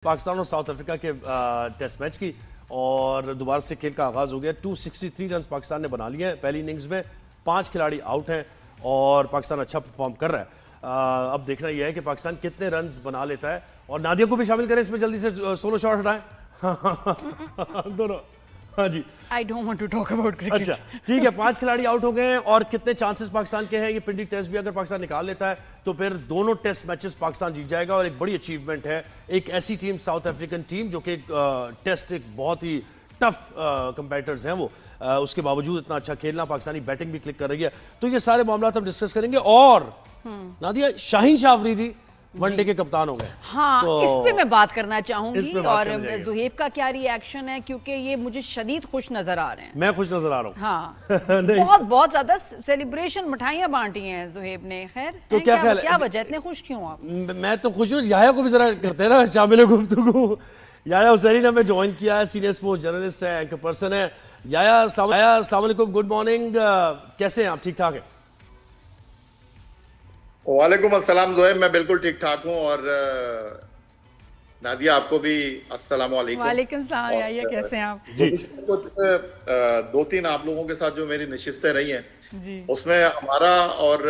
पाकिस्तान और south Africa के test match की और दोबारा से खेल का आगाज हो गया। 263 रन पाकिस्तान ने बना लिए हैं पहली इनिंग्स में। 5 खिलाड़ी आउट हैं और पाकिस्तान अच्छा परफॉर्म कर रहा है। अब देखना यह है कि पाकिस्तान कितने रन्स बना लेता है। और नादिया को भी शामिल करें इसमें, जल्दी से सोलो शॉट हटाएं दोनों। हाँ जी, I don't want to talk about cricket. अच्छा ठीक है। 5 खिलाड़ी आउट हो गए हैं और कितने चांसेस पाकिस्तान के हैं। ये पिंडी टेस्ट भी अगर पाकिस्तान निकाल लेता है तो फिर दोनों टेस्ट मैचेस पाकिस्तान जीत जाएगा और एक बड़ी अचीवमेंट है। एक ऐसी टीम, साउथ अफ्रीकन टीम, जो कि टेस्ट एक बहुत ही टफ कंपेटिटर्स हैं वो, उसके बावजूद इतना अच्छा खेलना, पाकिस्तानी बैटिंग भी क्लिक कर रही है। तो ये सारे मामला हम डिस्कस करेंगे। और नादिया, शाहीन शाह अफरीदी वनडे के कप्तान हो गए। हाँ, तो इस पे मैं बात करना चाहूंगी और जाएंगे। ज़ुहैब का क्या रिएक्शन है, क्योंकि ये मुझे शदीद खुश नजर आ रहे हैं। मैं खुश नजर आ रहा हूँ। हाँ नहीं। बहुत बहुत ज्यादा सेलिब्रेशन, मिठाइयां बांटी हैं ज़ुहैब ने। खैर तो क्या ख्याल है? क्या वजह, इतने खुश क्यों आप? मैं तो खुश हूँ। याया को भी जरा करते हैं ना शामिल गुफ्तगू। याया हुसैनी ने हमें ज्वाइन किया है, सीनियर स्पोर्ट्स जर्नलिस्ट है, एंकर पर्सन है। याया अस्सलाम वालेकुम, गुड मॉर्निंग, कैसे हैं आप? ठीक ठाक है? वालेकुम अस्सलाम ज़ुहैब, मैं बिल्कुल ठीक ठाक हूँ। और नादिया, आपको भी अस्सलाम वालेकुम। वालेकुम सलाम। याया कैसे हैं आप? जी। कुछ 2-3 आप लोगों के साथ जो मेरी नशिस्तें रही हैं जी। उसमें हमारा और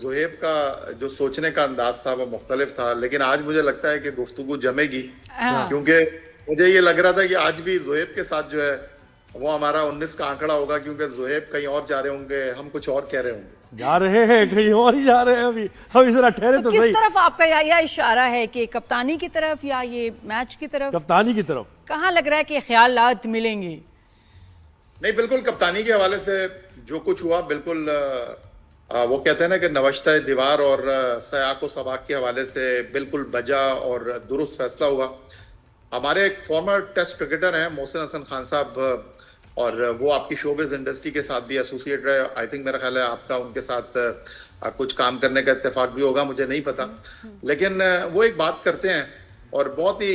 ज़ुहैब का जो सोचने का अंदाज था वो मुख्तलिफ था, लेकिन आज मुझे लगता है कि गुफ्तगू जमेगी। हाँ। क्योंकि मुझे ये लग रहा था कि आज भी ज़ुहैब के साथ जो है वो हमारा 19 का आंकड़ा होगा, क्योंकि ज़ुहैब कहीं और जा रहे होंगे, हम कुछ और कह रहे होंगे। जा रहे हैं कहीं और ही जा रहे हैं। अभी जरा ठहरे तो किस सही। तरफ आपका या इशारा है, कि कप्तानी की तरफ या ये मैच की तरफ? कप्तानी की तरफ। कहाँ लग रहा है कि ख्यालात मिलेंगे? नहीं, बिल्कुल कप्तानी के हवाले से जो कुछ हुआ, बिल्कुल वो कहते हैं ना कि नवश्ता दीवार और सयाको सबाक के हवाले से बिल्कुल बजा और दुरुस्त फैसला हुआ। हमारे एक फॉर्मर टेस्ट क्रिकेटर हैं मोहसिन हसन खान साहब, और वो आपकी शोबिज़ इंडस्ट्री के साथ भी एसोसिएट रहे। आई थिंक मेरा ख्याल है आपका उनके साथ कुछ काम करने का इत्तेफाक भी होगा, मुझे नहीं पता। लेकिन वो एक बात करते हैं और बहुत ही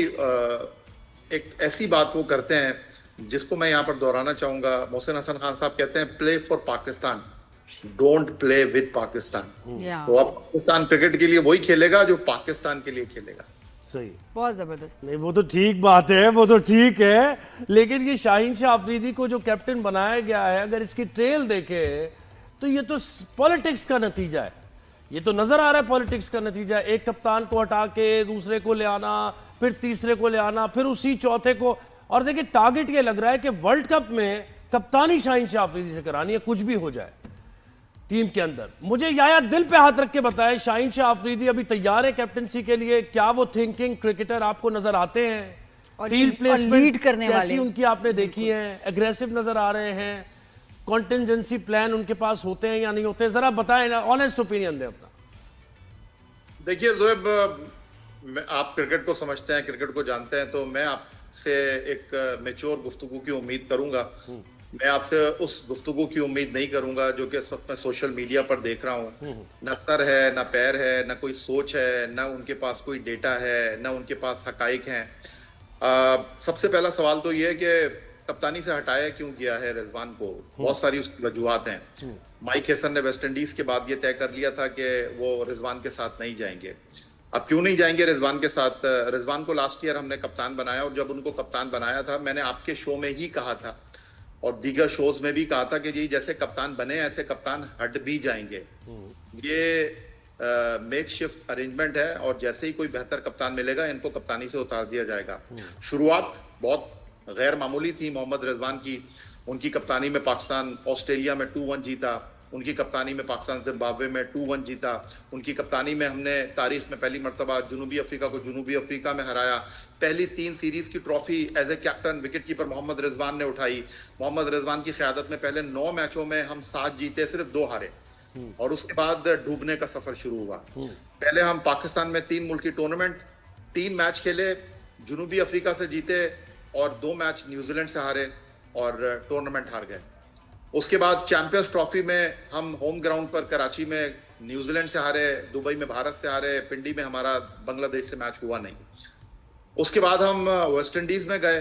एक ऐसी बात वो करते हैं जिसको मैं यहाँ पर दोहराना चाहूंगा। मोहसिन हसन खान साहब कहते हैं, play for Pakistan, don't play with Pakistan. तो अब पाकिस्तान क्रिकेट के लिए वही खेलेगा जो पाकिस्तान के लिए खेलेगा। सही, बहुत जबरदस्त। नहीं वो तो ठीक बात है, वो तो ठीक है, लेकिन ये शाहीन शाह अफरीदी को जो कैप्टन बनाया गया है, अगर इसकी ट्रेल देखे तो ये तो पॉलिटिक्स का नतीजा है। ये तो नजर आ रहा है पॉलिटिक्स का नतीजा है। एक कप्तान को हटा के दूसरे को ले आना, फिर तीसरे को ले आना, फिर उसी चौथे को। और देखिए, टारगेट ये लग रहा है कि वर्ल्ड कप में कप्तानी शाहीन शाह अफरीदी से करानी है, कुछ भी हो जाए टीम के अंदर। मुझे याया दिल पे हाथ रख के बताएं, शाहीन शाह अफरीदी अभी तैयार है कैप्टनसी के लिए? क्या वो थिंकिंग क्रिकेटर आपको नजर आते हैं? फील्ड प्लेसमेंट लीड करने कैसी वाले उनकी आपने देखी है? एग्रेसिव नजर आ रहे हैं? कॉन्टिजेंसी प्लान उनके पास होते हैं या नहीं होते? जरा बताएं ना, ऑनेस्ट ओपिनियन दें अपना। देखिए ज़ुहैब, आप क्रिकेट को समझते हैं, क्रिकेट को जानते हैं, तो मैं आपसे एक मैच्योर गुफ्तगू की उम्मीद करूंगा। मैं आपसे उस गुफ्तगू की उम्मीद नहीं करूंगा जो कि इस वक्त मैं सोशल मीडिया पर देख रहा हूँ। न सर है, न पैर है, न कोई सोच है, न उनके पास कोई डेटा है, न उनके पास हकाइक हैं। सबसे पहला सवाल तो ये है कि कप्तानी से हटाया क्यों गया है रिजवान को? बहुत सारी उसकी वजूहात हैं। माइक हेसन ने वेस्ट इंडीज के बाद ये तय कर लिया था कि वो रिजवान के साथ नहीं जाएंगे। अब क्यों नहीं जाएंगे रिजवान के साथ? रिजवान को लास्ट ईयर हमने कप्तान बनाया, और जब उनको कप्तान बनाया था, मैंने आपके शो में ही कहा था और दीगर शोज में भी कहा था कि जी जैसे कप्तान बने ऐसे कप्तान हट भी जाएंगे। ये मेक शिफ्ट अरेंजमेंट है, और जैसे ही कोई बेहतर कप्तान मिलेगा इनको कप्तानी से उतार दिया जाएगा। शुरुआत बहुत गैर मामूली थी मोहम्मद रिजवान की। उनकी कप्तानी में पाकिस्तान ऑस्ट्रेलिया में 2-1 जीता, उनकी कप्तानी में पाकिस्तान जिम्बाब्वे में 2-1 जीता, उनकी कप्तानी में हमने तारीख में पहली मरतबा जनूबी अफ्रीका को जनूबी अफ्रीका में हराया। पहली 3 सीरीज की trophy as a captain wicket keeper Mohammad Rizwan ने उठाई। मोहम्मद रिजवान की क़यादत में पहले 9 मैचों में हम 7 जीते, सिर्फ 2 हारे, और उसके बाद डूबने का सफर शुरू हुआ। पहले हम पाकिस्तान में 3 मुल्की टूर्नामेंट, 3 मैच खेले, जनूबी अफ्रीका से जीते और 2 मैच न्यूजीलैंड से हारे और टूर्नामेंट हार गए। उसके बाद चैंपियंस ट्रॉफी में हम होम ग्राउंड पर कराची में न्यूजीलैंड से हारे, दुबई में भारत से हारे, पिंडी में हमारा बांग्लादेश से मैच हुआ नहीं। उसके बाद हम वेस्ट इंडीज में गए,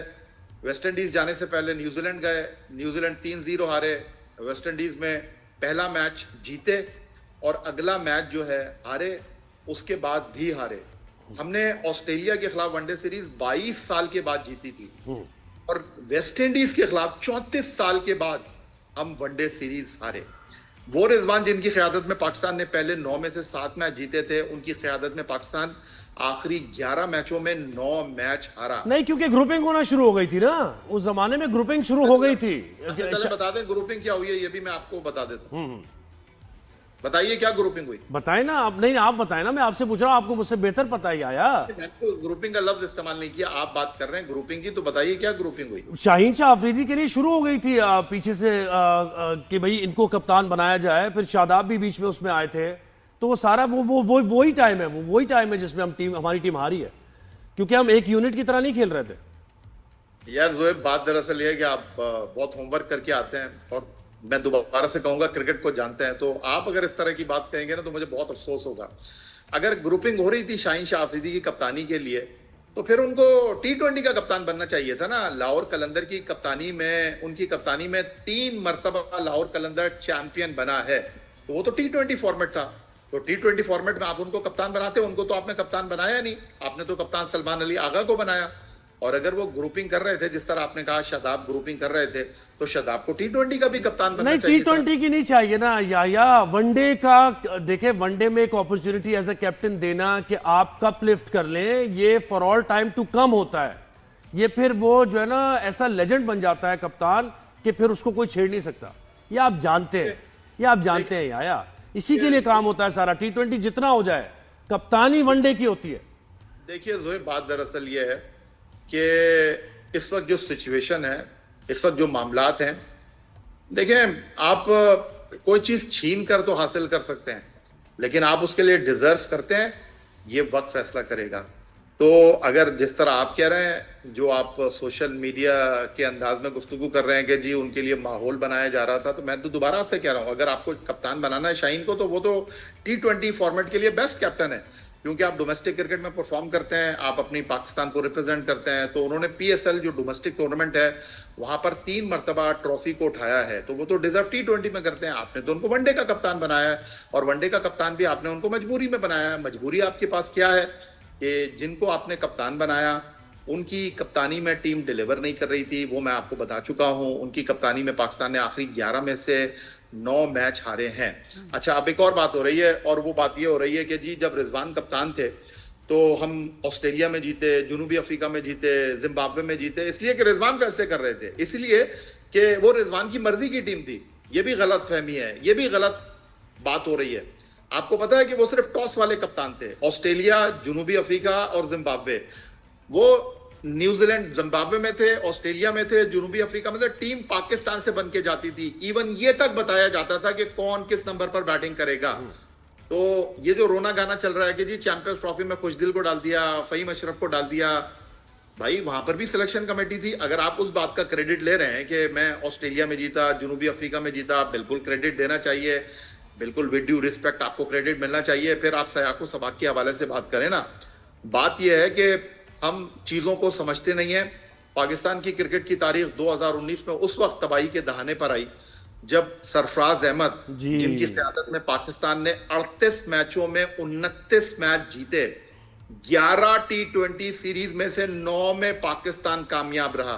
वेस्ट इंडीज जाने से पहले न्यूजीलैंड गए, न्यूजीलैंड 3-0 हारे। वेस्ट इंडीज में पहला मैच जीते और अगला मैच जो है हारे, उसके बाद भी हारे। हमने ऑस्ट्रेलिया के खिलाफ वनडे सीरीज 22 साल के बाद जीती थी और वेस्ट इंडीज के खिलाफ 34 साल के बाद हम वनडे सीरीज हारे। वो रिजवान जिनकी क़यादत में पाकिस्तान ने पहले 9 में से 7 मैच जीते थे, उनकी क़यादत में पाकिस्तान आखिरी 11 मैचों में 9 मैच हारा। नहीं, क्योंकि ग्रुपिंग होना शुरू हो गई थी ना, उस जमाने में ग्रुपिंग शुरू हो गई थी। चले बता दें ग्रुपिंग क्या हुई है, ये भी मैं आपको बता देता हूँ। बताइए क्या ग्रुपिंग हुई। बताए ना आप, नहीं आप बताए ना, मैं आपसे पूछ रहा हूँ, आपको मुझसे बेहतर पता ही आया। मैंने तो ग्रुपिंग का लफ्ज इस्तेमाल नहीं किया, आप बात कर रहे हैं ग्रुपिंग की, तो बताइए क्या ग्रुपिंग हुई। शाहीन शाह अफरीदी के लिए शुरू हो गई थी पीछे से कि भाई इनको कप्तान बनाया जाए, फिर शादाब भी बीच में उसमें आए थे, तो वो सारा वही टाइम है, वही टाइम है जिसमें हमारी टीम हारी है, क्योंकि हम एक यूनिट की तरह नहीं खेल रहे थे। यार जोएब, बात दरअसल ये है कि आप बहुत होमवर्क करके आते हैं और मैं दोबारा से कहूंगा क्रिकेट को जानते हैं, तो आप अगर इस तरह की बात कहेंगे ना तो मुझे बहुत अफसोस होगा। अगर ग्रुपिंग हो रही थी शाहीन शाह अफरीदी की कप्तानी के लिए, तो फिर उनको T20 का कप्तान बनना चाहिए था ना। लाहौर कलंदर की कप्तानी में, उनकी कप्तानी में 3 मरतबा लाहौर कलंदर चैंपियन बना है, तो वो तो T20 फॉर्मेट था। तो T20 फॉर्मेट में आप उनको कप्तान बनाते, उनको तो आपने कप्तान बनाया नहीं, आपने तो कप्तान सलमान अली आगा को बनाया। और अगर वो ग्रुपिंग कर रहे थे, जिस तरह आपने कहा शादाब ग्रुपिंग कर रहे थे, तो शादाब को T20 का भी कप्तान बनना चाहिए। नहीं, T20 की नहीं चाहिए ना या वनडे का। देखे, वनडे में एक अपॉर्चुनिटी एज ए कैप्टन देना कि आप कप लिफ्ट कर लें, ये for all time to come होता है। ये फिर वो जो है ना ऐसा लेजेंड बन जाता है कप्तान कि फिर उसको कोई छेड़ नहीं सकता। ये आप जानते हैं, ये आप जानते हैं याया, इसी के लिए काम होता है सारा। T20 जितना हो जाए, कप्तानी वनडे की होती है। देखिए जोए, बात दरअसल ये है कि इस वक्त जो सिचुएशन है, इस वक्त जो मामलात हैं, देखें, आप कोई चीज छीन कर तो हासिल कर सकते हैं, लेकिन आप उसके लिए डिजर्व करते हैं, ये वक्त फैसला करेगा। तो अगर जिस तरह आप कह रहे हैं, जो आप सोशल मीडिया के अंदाज में गुफ्तगू कर रहे हैं कि जी उनके लिए माहौल बनाया जा रहा था, तो मैं तो दोबारा से कह रहा हूं, अगर आपको कप्तान बनाना है शाहीन को, तो वो तो T20 फॉर्मेट के लिए बेस्ट कैप्टन है, क्योंकि आप डोमेस्टिक क्रिकेट में परफॉर्म करते हैं, आप अपनी पाकिस्तान को रिप्रेजेंट करते हैं। तो उन्होंने PSL जो डोमेस्टिक टूर्नामेंट है, वहां पर 3 मरतबा ट्रॉफी को उठाया है, तो वो तो डिजर्व T20 में करते हैं। आपने तो उनको वनडे का कप्तान बनाया है, और वनडे का कप्तान भी आपने उनको मजबूरी में बनाया है। मजबूरी आपके पास क्या है कि जिनको आपने कप्तान बनाया, उनकी कप्तानी में टीम डिलीवर नहीं कर रही थी, वो मैं आपको बता चुका हूं। उनकी कप्तानी में पाकिस्तान ने आखिरी 11 में से 9 मैच हारे हैं। अच्छा, अब एक और बात हो रही है, और वो बात ये हो रही है कि जी जब रिजवान कप्तान थे तो हम ऑस्ट्रेलिया में जीते, जनूबी अफ्रीका में जीते, जिम्बाब्वे में जीते, इसलिए कि रिजवान फैसले कर रहे थे, इसलिए कि वो रिजवान की मर्जी की टीम थी। ये भी गलत फहमी है, ये भी गलत बात हो रही है। आपको पता है कि वो सिर्फ टॉस वाले कप्तान थे। ऑस्ट्रेलिया, जनूबी अफ्रीका और जिम्बाब्वे, वो न्यूजीलैंड जिम्बाब्वे में थे, ऑस्ट्रेलिया में थे, जनूबी अफ्रीका में थे, टीम पाकिस्तान से बन के जाती थी। इवन ये तक बताया जाता था कि कौन किस नंबर पर बैटिंग करेगा। तो ये जो रोना गाना चल रहा है कि जी चैंपियंस ट्रॉफी में खुशदिल को डाल दिया, फहीम अशरफ को डाल दिया, भाई वहां पर भी सिलेक्शन कमेटी थी। अगर आप उस बात का क्रेडिट ले रहे हैं कि मैं ऑस्ट्रेलिया में जीता, जनूबी अफ्रीका में जीता, बिल्कुल क्रेडिट देना चाहिए, बिल्कुल विद ड्यू रिस्पेक्ट आपको क्रेडिट मिलना चाहिए। फिर आप सयाको सबाक के हवाले से बात करें ना। बात यह है कि हम चीजों को समझते नहीं है। पाकिस्तान की क्रिकेट की तारीख 2019 में उस वक्त तबाही के दहाने पर आई जब सरफराज अहमद, जिनकी क़यादत में पाकिस्तान ने 38 मैचों में 29 मैच जीते, 11 T20 सीरीज में से 9 में पाकिस्तान कामयाब रहा।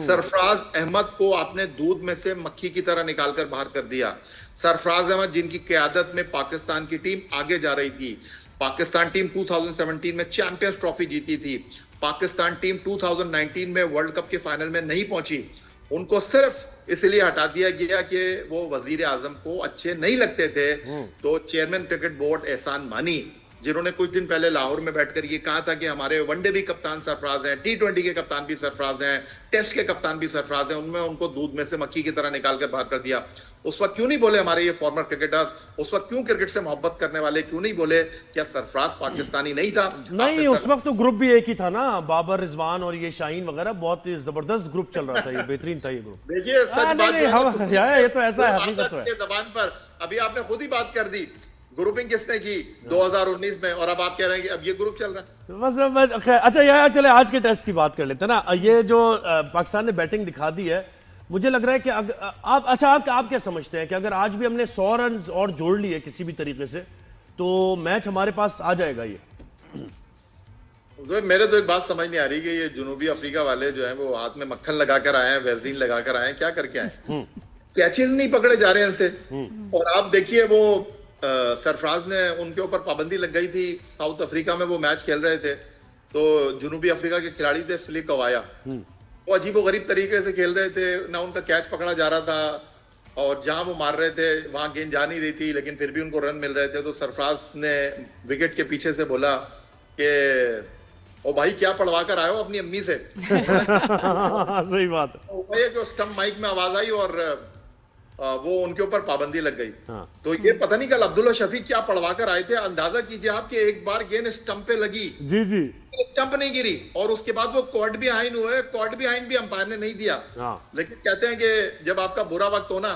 सरफराज अहमद को आपने दूध में से मक्खी की तरह निकालकर बाहर कर दिया। सरफराज अहमद जिनकी क़यादत में पाकिस्तान की टीम आगे जा रही थी। पाकिस्तान टीम 2017 में चैंपियंस ट्रॉफी जीती थी। पाकिस्तान टीम 2019 में वर्ल्ड कप के फाइनल में नहीं पहुंची। उनको सिर्फ इसलिए हटा दिया गया कि वो वजीर आजम को अच्छे नहीं लगते थे। तो चेयरमैन क्रिकेट बोर्ड एहसान मानी, जिन्होंने कुछ दिन पहले लाहौर में बैठकर ये कहा था कि हमारे वनडे भी कप्तान सरफराज हैं, T20 के कप्तान भी सरफराज हैं, टेस्ट के कप्तान भी सरफराज हैं, उनमें उनको दूध में से मक्खी की तरह निकाल कर बाहर कर दिया। उस वक्त क्यों नहीं बोले हमारे ये फॉर्मर क्रिकेटर्स, उस वक्त क्यों क्रिकेट से मोहब्बत करने वाले क्यों नहीं बोले क्या सरफराज पाकिस्तानी नहीं था? नहीं, उस वक्त तो ग्रुप भी एक ही था ना, बाबर, रिजवान और ये शाहीन वगैरह, बहुत जबरदस्त ग्रुप चल रहा था, ये बेहतरीन था ये ग्रुप। देखिए सच बात ये तो ऐसा है, हकीकत तो है। जबान पर अभी आपने खुद ही बात कर दी, ग्रुपिंग किसने की 2019 में, और अब आप कह रहे हैं कि अब ये ग्रुप चल रहा है। बस अच्छा यार, चले आज के टेस्ट की बात कर लेते हैं ना। ये जो पाकिस्तान ने बैटिंग दिखा दी है, मुझे लग रहा है कि आप क्या समझते हैं कि अगर आज भी हमने 100 रन और जोड़ लिए किसी भी तरीके से, तो मैच हमारे पास आ जाएगा? ये तो मेरे तो एक बात समझ नहीं आ रही कि ये जनूबी अफ्रीका वाले जो हैं वो हाथ में मक्खन लगा कर आए हैं, वैसलीन लगा कर आए हैं, क्या करके आए हैं? कैचेज नहीं पकड़े जा रहे हैं इनसे। और आप देखिए वो सरफराज ने उनके ऊपर पाबंदी लग गई थी, साउथ अफ्रीका में वो मैच खेल रहे थे, तो जनूबी अफ्रीका के खिलाड़ी थे फ्लिक अवाया, वो अजीबो गरीब तरीके से खेल रहे थे ना, उनका कैच पकड़ा जा रहा था और जहां वो मार रहे थे वहां गेंद जा नहीं रही थी, लेकिन फिर भी उनको रन मिल रहे थे। तो सरफराज ने विकेट के पीछे से बोला कि ओ भाई क्या पढ़वा कर आए हो अपनी अम्मी से। सही बात है। तो ये जो स्टंप माइक में आवाज आई और वो उनके ऊपर पाबंदी लग गई। हाँ। तो ये पता नहीं कल अब्दुल्ला शफीक क्या पढ़वा कर आए थे। अंदाजा कीजिए आप कि एक बार गेंद स्टंप पे लगी, जी जी, स्टंप नहीं गिरी और उसके बाद वो कॉर्ड बिहाइंड हुए, कॉर्ड बिहाइंड भी अंपायर ने नहीं दिया। हाँ। लेकिन कहते हैं कि जब आपका बुरा वक्त हो ना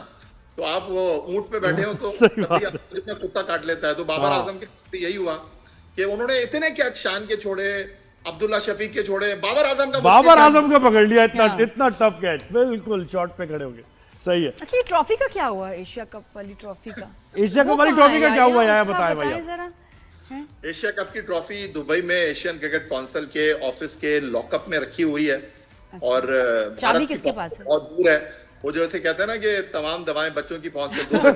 तो आप वो ऊंट पे बैठे हो तो सही बात कभी आपको कुत्ता काट लेता है। तो बाबर आजम के साथ यही हुआ कि उन्होंने इतने कैच शान के छोड़े, अब्दुल्ला शफीक के छोड़े, बाबर आजम का पकड़ लिया, इतना हाँ। इतना टफ कैच, बिल्कुल शॉट पे खड़े हो गए। सही है। अच्छा, ये ट्रॉफी का क्या हुआ, एशिया कप वाली ट्रॉफी का? एशिया वो कप वाली कहाँ ट्रॉफी का है क्या हुआ यार? यार, उसका बताएं भैया। जरा हैं? एशिया कप की ट्रॉफी दुबई में एशियन क्रिकेट काउंसिल के ऑफिस के लॉकअप में रखी हुई है। और चाबी भारत की किसके पास है? बहुत दूर है। वो जो ऐसे कहते हैं ना कि तमाम दवाएं बच्चों की पहुंच से दूर है।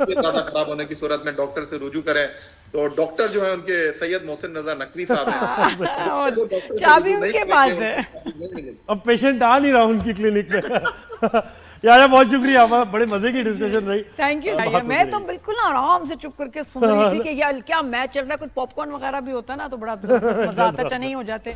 ये ज्यादा खराब होने की सूरत में डॉक्टर से रुजू करें। तो डॉक्टर जो है उनके सैयद मोहसिन रजा नकवी साहब हैं। और चाबी उनके पास है। अब पेशेंट आ नहीं रहा उनकी क्लिनिक पे। यार बहुत शुक्रिया, बड़े मजे की डिस्कशन रही। Thank you. मैं तो बिल्कुल आराम से चुप करके सुन रही थी कि यार क्या मैच चल रहा है, कुछ पॉपकॉर्न वगैरह भी होता ना तो बड़ा मजा आता, चने ही हो जाते।